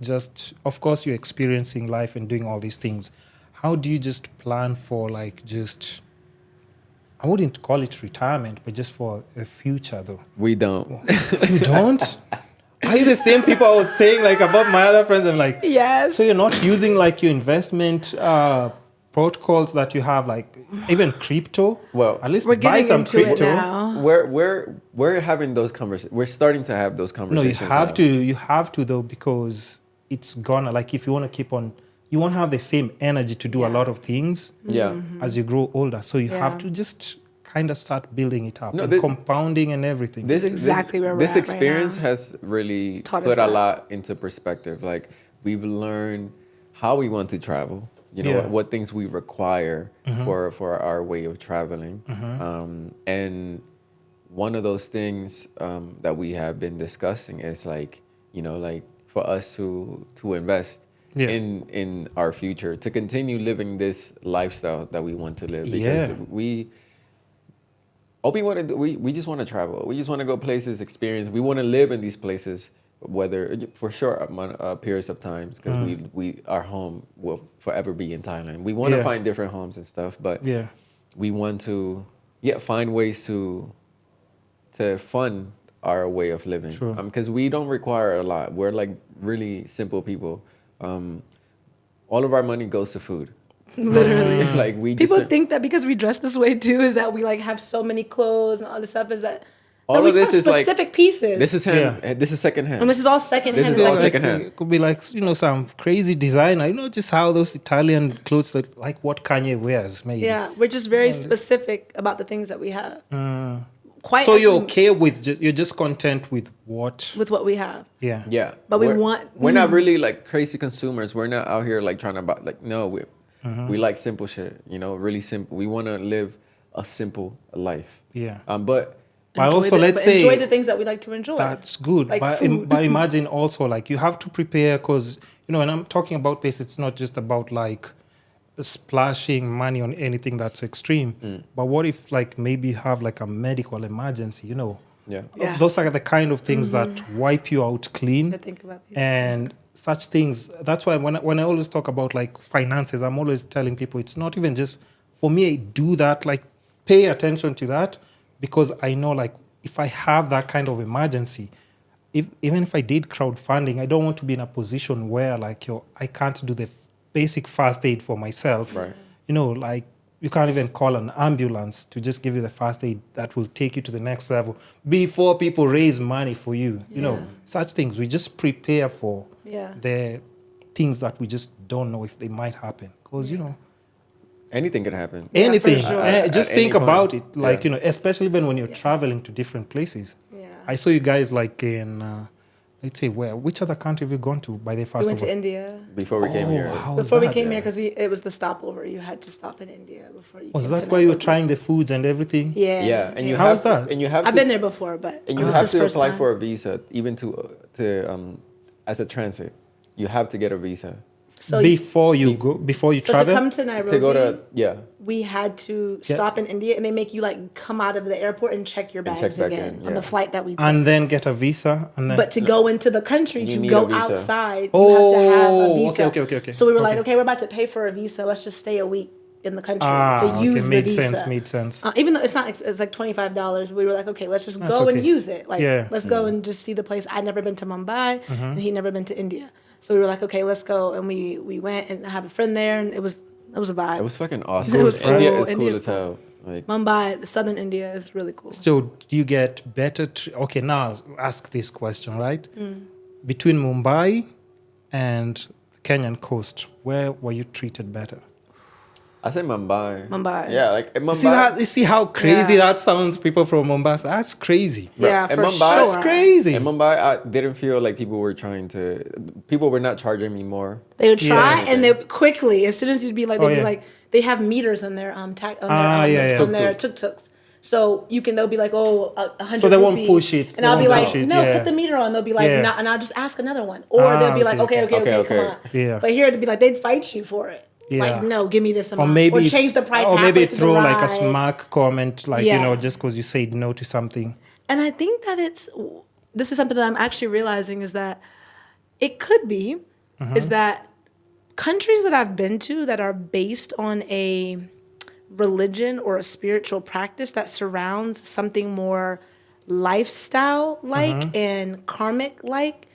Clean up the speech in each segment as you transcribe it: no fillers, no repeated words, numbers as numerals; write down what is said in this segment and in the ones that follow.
just, of course, you're experiencing life and doing all these things. How do you just plan for like just, I wouldn't call it retirement, but just for a future though? We don't. You don't? Are you the same people I was saying like about my other friends? I'm like, Yes. so you're not using like your investment protocols that you have, like even crypto? Well, at least We're buy getting some into crypto. it now. We're having those conversations. We're starting to have those No, you conversations. have now. to. You have to though, because it's gonna, like, if you want to keep on, you won't have the same energy to do a lot of things Yeah. as you grow older. So you have Yeah. to just kind of start building it up, No, and compounding and everything. This is exactly where we're this at right experience now. has really Taught put us a that. lot into perspective. Like, we've learned how we want to travel. You know, Yeah. what things we require for our way of traveling. And one of those things that we have been discussing is like, you know, like for us to invest Yeah. in our future, to continue living this lifestyle that we want to live, because Yeah. all we want to do, we just want to travel. We just want to go places, experience. We want to live in these places, whether for short periods of times, because we our home will forever be in Thailand. We want to find different homes and stuff, but we want to find ways to fund our way of living. True. Because we don't require a lot. We're like really simple people. All of our money goes to food. Literally. Like we just People spend- think that because we dress this way too, is that we like have so many clothes and all this stuff, is that all we of this have is like specific pieces. This is this is secondhand. and this is all secondhand. This is It's all like- secondhand. It could be like, you know, some crazy designer. You know, just how those Italian clothes that, like what Kanye wears, maybe. Yeah, we're just very specific about the things that we have. Quite So you're actually okay with, you're just content with what? with what we have. Yeah. Yeah, But we're not really like crazy consumers. We're not out here like trying to buy, like, no, we like simple shit, you know, really simple. We want to live a simple life. Yeah. But Also, let's say enjoy the things that we like to enjoy. that's good. Like but, food. but imagine also, like, you have to prepare, because, you know, when I'm talking about this, it's not just about like splashing money on anything that's extreme. But what if, like, maybe you have like a medical emergency, you know? yeah, Yeah. Those are the kind of things that wipe you out clean. I think about these. And such things. That's why when I always talk about like finances, I'm always telling people it's not even just, for me, I do that, like pay attention to that, because I know like if I have that kind of emergency, even if I did crowdfunding, I don't want to be in a position where like, I can't do the basic first aid for myself. Right. You know, like you can't even call an ambulance to just give you the first aid that will take you to the next level before people raise money for you. You know, such things. We just prepare for the things that we just don't know if they might happen. Because, you know, anything could happen. anything. sure. Just At think any point. about it. Like, Yeah. you know, especially when you're traveling to different places. Yeah. I saw you guys like in, let's say, which other country have you gone to by the We first went of to all? India. Before we came here. How was Before we that? came here, because it was the stopover. You had to stop in India before you Was came that to why you were Nairobi. trying the foods and everything? Yeah. Yeah, and you How have was that? and you have I've to, been there before, but and it you was have his to first apply time. for a visa, even to as a transit. You have to get a visa So Before you so travel? to come to Nairobi, to go to we had to Yeah. stop in India, and they make you like come out of the airport and check your And bags check back again in, on the yeah. flight that we took. And then get a visa, and then But to go into the country, You to need go a visa. outside, you have to have a Oh, visa. okay. So we were like, Okay. okay, we're about to pay for a visa. Let's just stay a week in the country to okay, use the made visa. made sense. Even though it's not, it's like $25. We were like, okay, let's just That's go and okay. use it. Like, Yeah. let's go and just see the place. I'd never been to Mumbai, and he'd never been to India. So we were like, okay, let's go. And we went, and I have a friend there, and it was a vibe. It was fucking awesome. It was India cool. is cool India's as hell. Like, Mumbai, southern India is really cool. So do you get better? Okay, now I'll ask this question, right? Between Mumbai and the Kenyan coast, where were you treated better? I say Mumbai. Mumbai. Yeah, like in Mumbai. You see how crazy Yeah. that sounds, people from Mombasa? That's crazy. Yeah, in for Mumbai- sure. That's crazy. In Mumbai, I didn't feel like people were not charging me more. They would try, Yeah. and they quickly, as soon as you'd be like, they'd Oh, be yeah. like, they have meters on their on their tuk-tuks. So they'll be like, oh, 100 So they won't rupees. push it. And They I'll be won't like, push it, no, yeah. put the meter on. They'll be like, Yeah. no, and I'll just ask another one. Or they'll be like, okay. okay, Okay. come on. Yeah. But here it'd be like, they'd fight you for it. Yeah. Like, no, give me this Or amount. maybe change the price or halfway maybe through throw the like a ride. smack comment, like, you Yeah. know, just because you said no to something. And I think that this is something that I'm actually realizing is that it could be is that countries that I've been to that are based on a religion or a spiritual practice that surrounds something more lifestyle-like and karmic-like,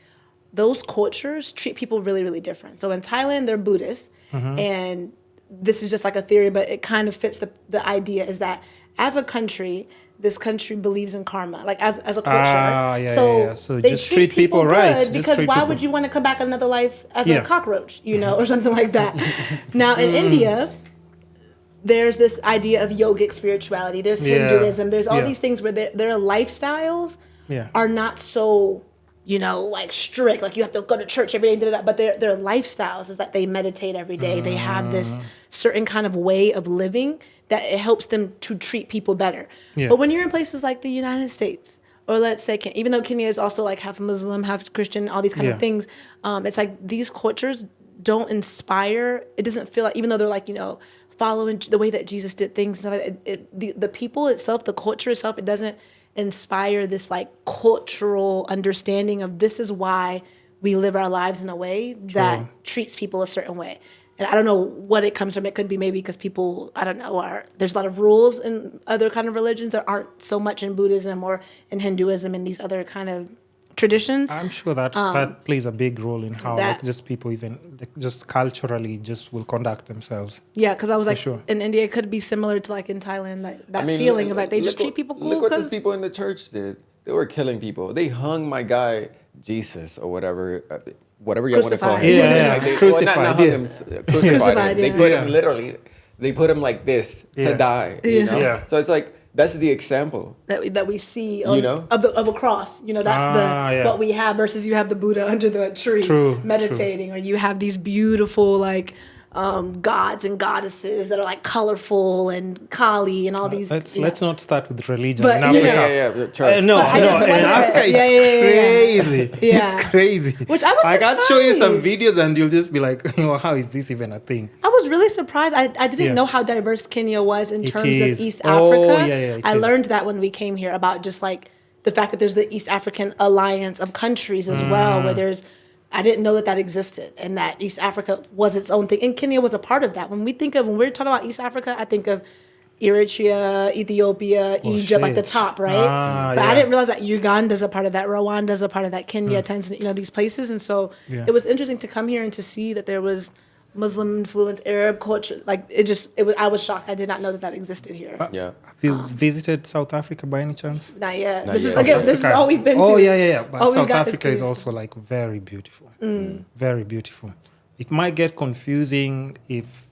those cultures treat people really, really different. So in Thailand, they're Buddhist, and this is just like a theory, but it kind of fits the idea is that as a country, this country believes in karma, like as a culture. So they just treat people good right. Just because treat why people. would you want to come back another life as a cockroach, or something like that? Now in India, there's this idea of yogic spirituality. There's Hinduism. There's all these things where their lifestyles are not so, like strict. Like you have to go to church every day. But their lifestyles is that they meditate every day. They have this certain kind of way of living that it helps them to treat people better. Yeah. But when you're in places like the United States, or let's say, even though Kenya is also like half Muslim, half Christian, all these kind of things, it's like these cultures don't inspire. It doesn't feel like, even though they're like, following the way that Jesus did things, the people itself, the culture itself, it doesn't inspire this like cultural understanding of this is why we live our lives in a way that treats people a certain way. And I don't know what it comes from. It could be maybe because people, I don't know, there's a lot of rules in other kind of religions that aren't so much in Buddhism or in Hinduism and these other kind of traditions. I'm sure that plays a big role in how just people even just culturally just will conduct themselves. Yeah, because I was like, sure. in India, it could be similar to like in Thailand, like that feeling of like they just treat people cool. Look what these people in the church did. They were killing people. They hung my guy Jesus or whatever you want to call him. Crucified. Not hung him, crucified him. They put him literally. They put him like this to die. So it's like that's the example that we see of a cross. That's what we have versus you have the Buddha under the tree meditating, or you have these beautiful like gods and goddesses that are like colorful and Kali and all these. Let's not start with religion But, in Africa. In Africa it's crazy. It's crazy. Which I was I can show you some videos and you'll just be like, how is this even a thing? I was really surprised. I didn't know how diverse Kenya was in terms of East Africa. I learned that when we came here about just like the fact that there's the East African Alliance of countries as well, where I didn't know that existed and that East Africa was its own thing. And Kenya was a part of that. When we're talking about East Africa, I think of Eritrea, Ethiopia, Egypt, like the top, right? But I didn't realize that Uganda's a part of that, Rwanda's a part of that, Kenya, Tanzania, these places. And so it was interesting to come here and to see that there was Muslim influence, Arab culture. Like I was shocked. I did not know that existed here. Have you visited South Africa by any chance? Not yet. This is all we've been to. Oh yeah. But South Africa is also like very beautiful. Very beautiful. It might get confusing if,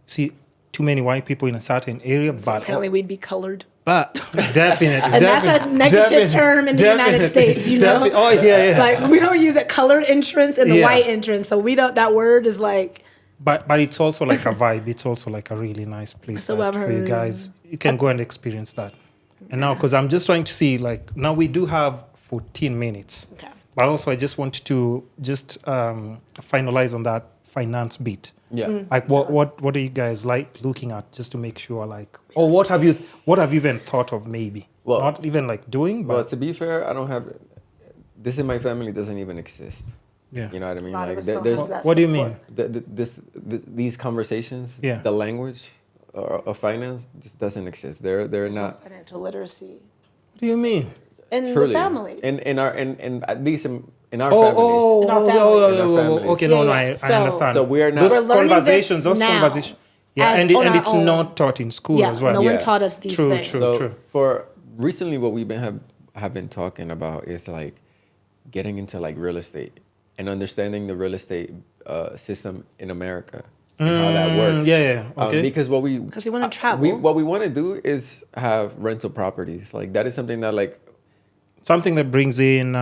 see too many white people in a certain area, but apparently we'd be colored. But definitely, and that's a negative term in the United States, Oh yeah. Like we don't use it colored entrance and the white entrance, so we don't. That word is like. But it's also like a vibe. It's also like a really nice place for you guys. You can go and experience that. And now, because I'm just trying to see, like now we do have 14 minutes. Okay. But also, I just want to just finalize on that finance bit. Yeah. Like what are you guys like looking at just to make sure like, or what have you even thought of maybe? Well, not even like doing, but. Well, to be fair, I don't have, this in my family doesn't even exist. Yeah. You know what I mean? Like there's what do you mean? These conversations, the language of finance just doesn't exist. They're not. Financial literacy. What do you mean? In the families. In at least in our families. Okay, no, I understand. So we are not. Those conversations. Yeah, and it's not taught in school as well. No one taught us these things. True. For recently, what we have been talking about is like getting into like real estate and understanding the real estate system in America and how that works. Okay. Because we want to travel. What we want to do is have rental properties. Like that is something that like. Something that brings in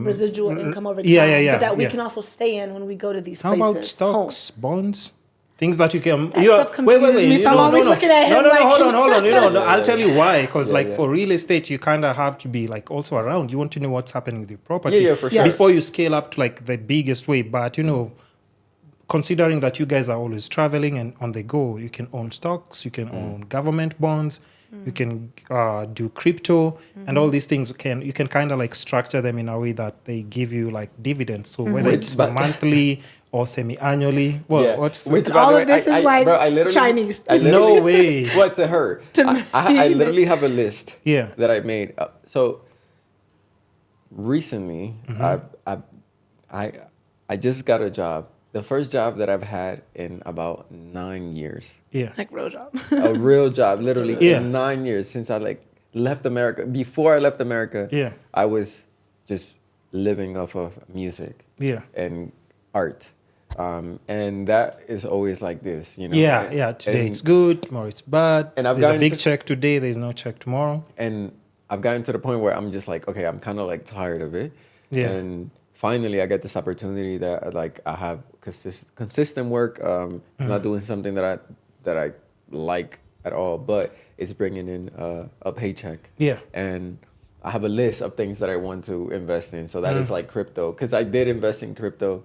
residual income over time. But that we can also stay in when we go to these places. How about stocks, bonds? Things that you can. That stuff confuses me, so I'm always looking at him. Hold on. I'll tell you why. Because for real estate, you kind of have to be like also around. You want to know what's happening with your property. Yeah, for sure. Before you scale up to like the biggest way. But considering that you guys are always traveling and on the go, you can own stocks, you can own government bonds, You can do crypto, and all these things. You can kind of like structure them in a way that they give you like dividends. So whether it's monthly or semi-annually, well, what's all of this is like Chinese. No way. What to her? I literally have a list. That I made. So recently, I just got a job. The first job that I've had in about 9 years. Like real job. A real job, literally in 9 years since I like left America. Before I left America, I was just living off of music and art. And that is always like this, you know. Today it's good, tomorrow it's bad. And there's a big check today, there's no check tomorrow. And I've gotten to the point where I'm just like, okay, I'm kind of like tired of it. And finally, I get this opportunity that like I have consistent work. Not doing something that I like at all, but it's bringing in a paycheck. And I have a list of things that I want to invest in. So that is like crypto, because I did invest in crypto,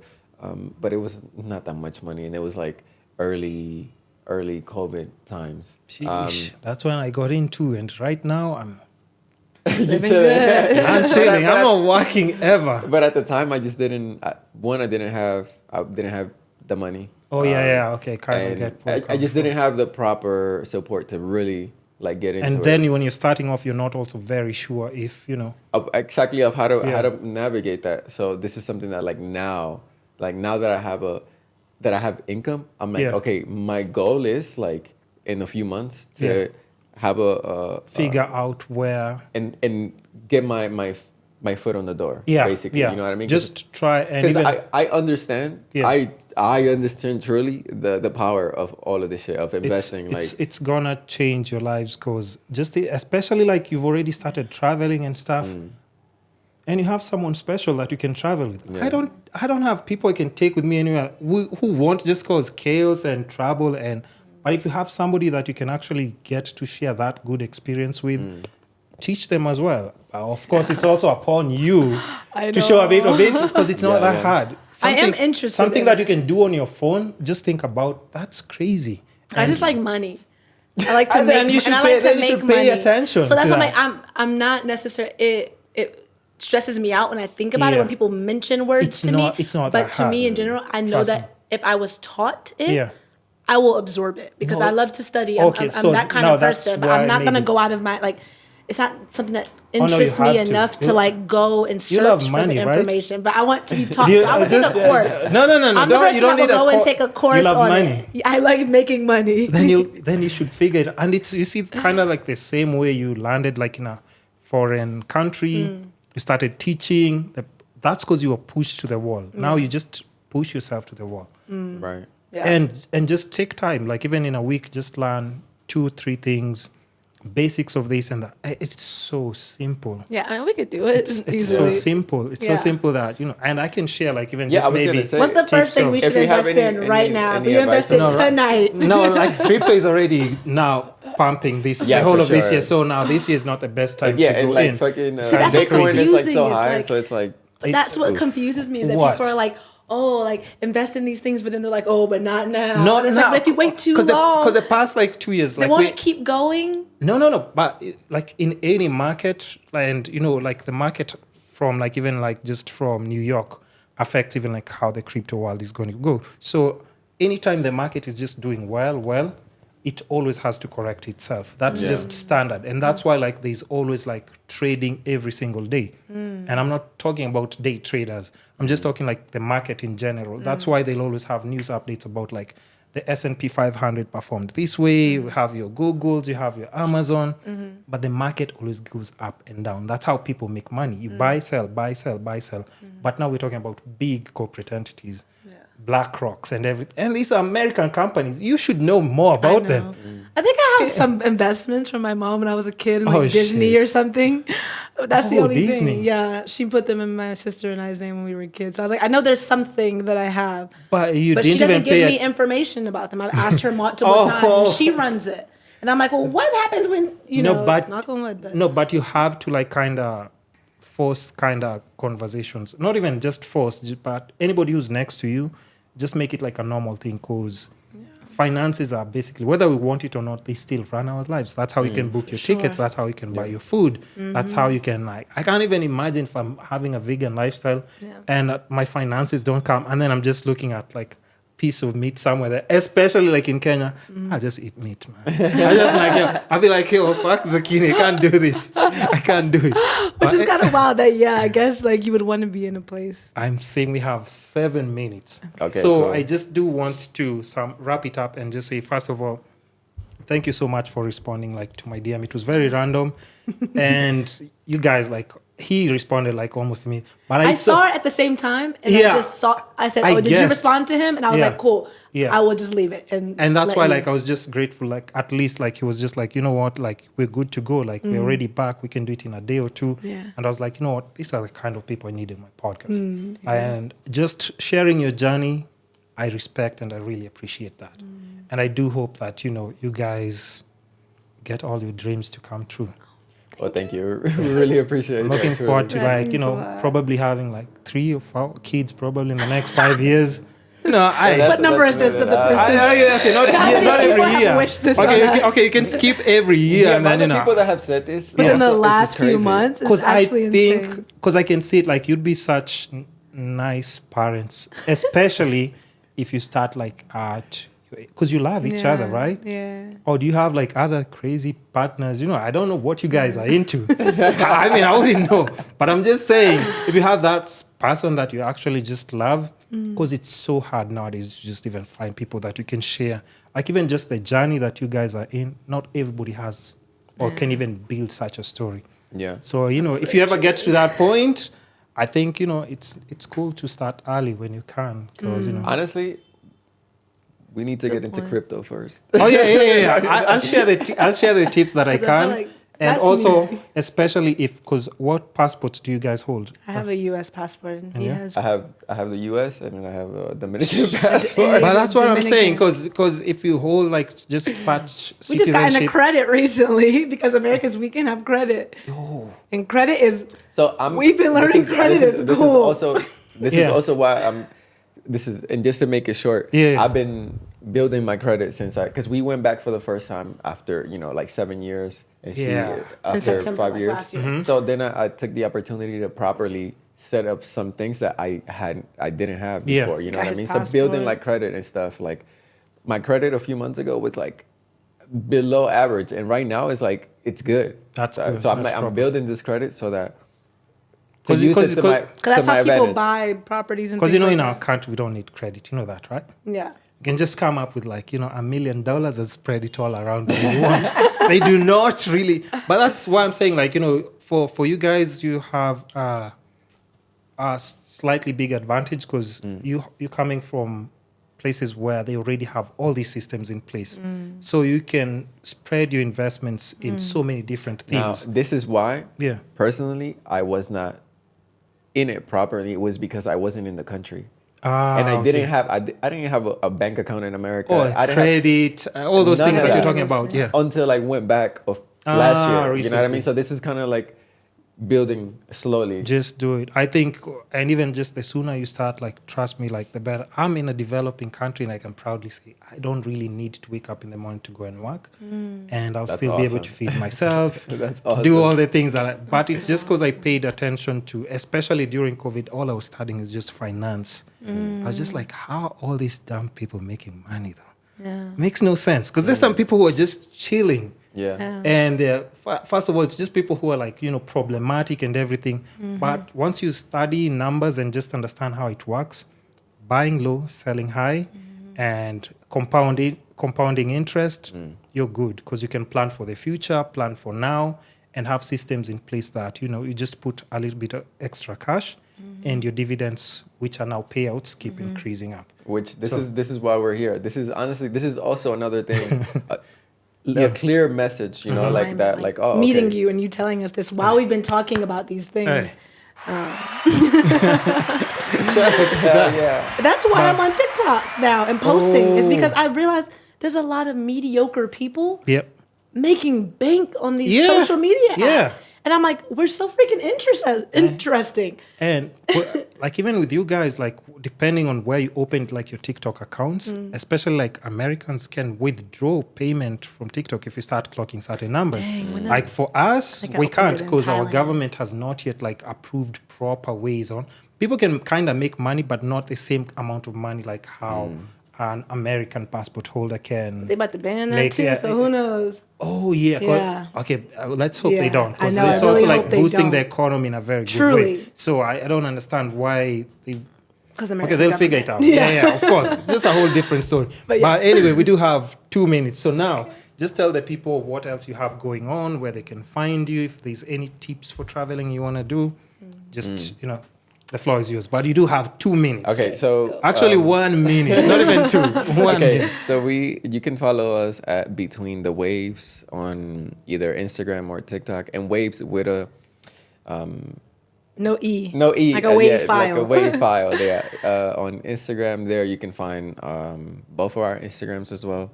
but it was not that much money, and it was like early COVID times. That's when I got into, and right now I'm. You're chilling. I'm chilling. I'm not working ever. But at the time, I just didn't. I didn't have the money. Okay, I just didn't have the proper support to really like get into it. And then when you're starting off, you're not also very sure if exactly of how to navigate that. So this is something that now that I have income, I'm like, okay, my goal is like in a few months to have figure out where and get my foot on the door. Basically, you know what I mean? Just try and because I understand. I understand truly the power of all of this shit of investing. It's gonna change your lives, because especially like you've already started traveling and stuff. And you have someone special that you can travel with. I don't have people I can take with me anywhere who want just cause chaos and trouble. But if you have somebody that you can actually get to share that good experience with, teach them as well. Of course, it's also upon you to show a bit of interest, because it's not that hard. I am interested. Something that you can do on your phone, just think about, that's crazy. I just like money. I like to make, you should pay attention. So that's why I'm not necessarily, it stresses me out when I think about it, when people mention words to me. It's not but that to hard. me in general, I know that if I was taught it, I will absorb it, because I love to study. I'm that kind of person, but I'm not going to go out of my, like, it's not something that interests me enough to like go and search for the information. Right? But I want to be taught. So I'm going to take a course. No. I'm the person you don't that will need go and take a course on money. it. I like making money. Then you should figure it. And it's, you see, kind of like the same way you landed like in a foreign country. You started teaching. That's because you were pushed to the wall. Now you just push yourself to the wall. Right. Yeah. And just take time. Like even in a week, just learn 2-3 things, basics of this and that. It's so simple. Yeah, I mean, we could do it. It's so simple. It's so simple that, and I can share like even just maybe. What's the first thing we should invest in right now? We invest in tonight. No, like crypto is already now pumping this the whole of this year. So now this year is not the best time to go and like in. fucking See, that's what's Bitcoin is like so confusing. high, so it's like. But that's what confuses me, is that people are like, oh, like invest in these things, but then they're like, oh, but not now. Not it's now. Like, if you wait too long, because the past like 2 years, they like want to keep going. No. But like in any market, and like the market from like even like just from New York affects even like how the crypto world is going to go. So anytime the market is just doing well, it always has to correct itself. That's just standard. And that's why like there's always like trading every single day. And I'm not talking about day traders. I'm just talking like the market in general. That's why they'll always have news updates about like the S&P 500 performed this way. You have your Googles, you have your Amazon. But the market always goes up and down. That's how people make money. You buy, sell. But now we're talking about big corporate entities. BlackRocks and everything. And these are American companies. You should know more about them. I think I have some investments from my mom when I was a kid in like Disney or something. That's the only thing. Yeah, she put them in my sister and I's name when we were kids. So I was like, I know there's something that I have. But she doesn't give me information about them. I've asked her multiple times and she runs it. And I'm like, well, what happens when, knock on wood. No, but you have to like kind of force kind of conversations. Not even just force, but anybody who's next to you, just make it like a normal thing, because finances are basically, whether we want it or not, they still run our lives. That's how you can book your tickets. That's how you can buy your food. That's how you can, like, I can't even imagine if I'm having a vegan lifestyle and my finances don't come. And then I'm just looking at like piece of meat somewhere there, especially like in Kenya. I just eat meat, man. I'll be like, yo, fuck zucchini. I can't do this. I can't do it. Which is kind of wild that, I guess like you would want to be in a place. I'm saying we have 7 minutes. Okay, so cool. I just do want to wrap it up and just say, first of all, thank you so much for responding like to my DM. It was very random. And you guys, like, he responded like almost to me. But I saw it at the same time, and I said, did you respond to him? And I was like, cool. Yeah. I will just leave it. And that's why like I was just grateful, like at least like he was just like, you know what, like we're good to go. Like we're already back. We can do it in a day or two. Yeah. And I was like, you know what, these are the kind of people I need in my podcast. And just sharing your journey, I respect and I really appreciate that. And I do hope that, you know, you guys get all your dreams to come true. Well, thank you. We really appreciate it. I'm looking forward to like, you know, probably having like 3 or 4 kids probably in the next 5 years. You know, what number is this of the person? Okay, not every year. Wish this okay, you can skip every year. Yeah, and then, you know, people that have said this. But in the last few months, it's actually insane. Because I can see it, like you'd be such nice parents, especially if you start like at, because you love each other, right? Yeah. Or do you have like other crazy partners? You know, I don't know what you guys are into. I mean, I wouldn't know. But I'm just saying, if you have that person that you actually just love, because it's so hard nowadays to just even find people that you can share. Like even just the journey that you guys are in, not everybody has or can even build such a story. Yeah. So, you know, if you ever get to that point, I think, you know, it's cool to start early when you can. Because, you know. Honestly, we need to get into crypto first. Oh yeah. I'll share the tips that I can, like and also especially if, because what passports do you guys hold? I have a U.S. passport, and he has. I have the U.S. and then I have a Dominican passport. But that's what I'm saying, because if you hold like just such we just got into credit recently because Americans, we can have credit. And credit is. So we've been learning credit is cool. This is also why I'm. And just to make it short, I've been building my credit since because we went back for the first time after, you know, like 7 years, and she after 5 years. So then I took the opportunity to properly set up some things that I didn't have before. You know what I mean? So building like credit and stuff. Like my credit a few months ago was like below average, and right now it's like it's good. So I'm building this credit so that. Because that's how people buy properties and things. Because, you know, in our country, we don't need credit. You know that, right? Yeah. You can just come up with like, you know, $1 million and spread it all around if you want. They do not really. But that's why I'm saying, like, you know, for you guys, you have a slightly big advantage because you're coming from places where they already have all these systems in place. So you can spread your investments in so many different things. Now, this is why, personally, I was not in it properly. It was because I wasn't in the country. And I didn't have a bank account in America. I didn't credit, all those things that you're talking about. Yeah. Until I went back last year. Recently. You know what I mean? So this is kind of like building slowly. Just do it. I think, and even just the sooner you start, like, trust me, like, the better. I'm in a developing country, and I can proudly say I don't really need to wake up in the morning to go and work, and I'll still be able to feed myself. That's awesome. Do all the things that. But it's just because I paid attention to, especially during COVID, all I was studying is just finance. I was just like, how are all these dumb people making money though? Yeah. Makes no sense because there's some people who are just chilling. Yeah. And first of all, it's just people who are like, you know, problematic and everything. But once you study numbers and just understand how it works, buying low, selling high, and compounding interest, you're good because you can plan for the future, plan for now, and have systems in place that, you know, you just put a little bit of extra cash and your dividends, which are now payouts, keep increasing up. Which this is why we're here. This is also another thing. A clear message, you know, like that, like meeting you and you telling us this while we've been talking about these things. That's why I'm on TikTok now and posting. It's because I realized there's a lot of mediocre people making bank on these social media apps. And I'm like, we're so freaking interesting. And like even with you guys, like depending on where you opened like your TikTok accounts, especially like Americans can withdraw payment from TikTok if you start clocking certain numbers. Like for us, Like I we opened can't it in because our Thailand. government has not yet like approved proper ways on. People can kind of make money, but not the same amount of money like how an American passport holder can. They about to ban that Make- too, yeah, so who knows? Oh yeah. Yeah. Okay. Let's hope they Yeah, don't, I because know, it's I really also like hope they boosting the don't. economy in a very good Truly. way. So I don't understand why they. Because Okay, they'll figure it out. Yeah, of course. Just a whole different story. But But yes. anyway, we do have 2 minutes. So now, just tell the people what else you have going on, where they can find you, if there's any tips for traveling you want to do. Just the floor is yours. But you do have 2 minutes. Okay, so Actually, 1 minute, not even 2. 1 okay, minute. so you can follow us at Between the Waves on either Instagram or TikTok, and waves with a No E. no E, Like a wave file. like a wave file. There on Instagram, there you can find both of our Instagrams as well.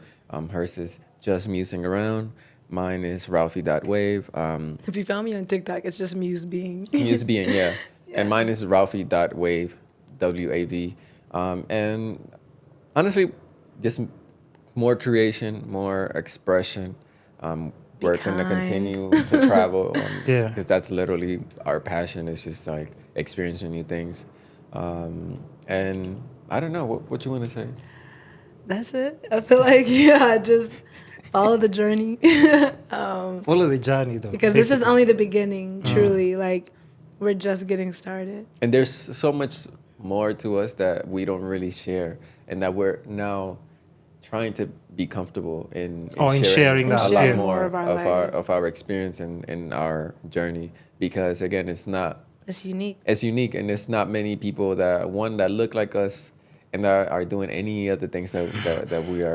Hers is just musing around. Mine is Ralphy.wave. If you found me on TikTok, it's just Musebeing. Musebeing, yeah. And mine is Ralphy.wave, WAV. And honestly, just more creation, more expression. We're going to kind. continue to travel. Yeah. Because that's literally our passion, is just like experiencing new things. And I don't know, what you want to say? That's it. I feel like, just follow the journey. Follow the journey, though. Because this is basically. only the beginning, truly. Like, we're just getting started. And there's so much more to us that we don't really share, and that we're now trying to be comfortable in sharing that, a lot yeah. more of our life. of our experience and our journey, because again, it's unique. It's unique, and there's not many people that look like us and that are doing any of the things that we are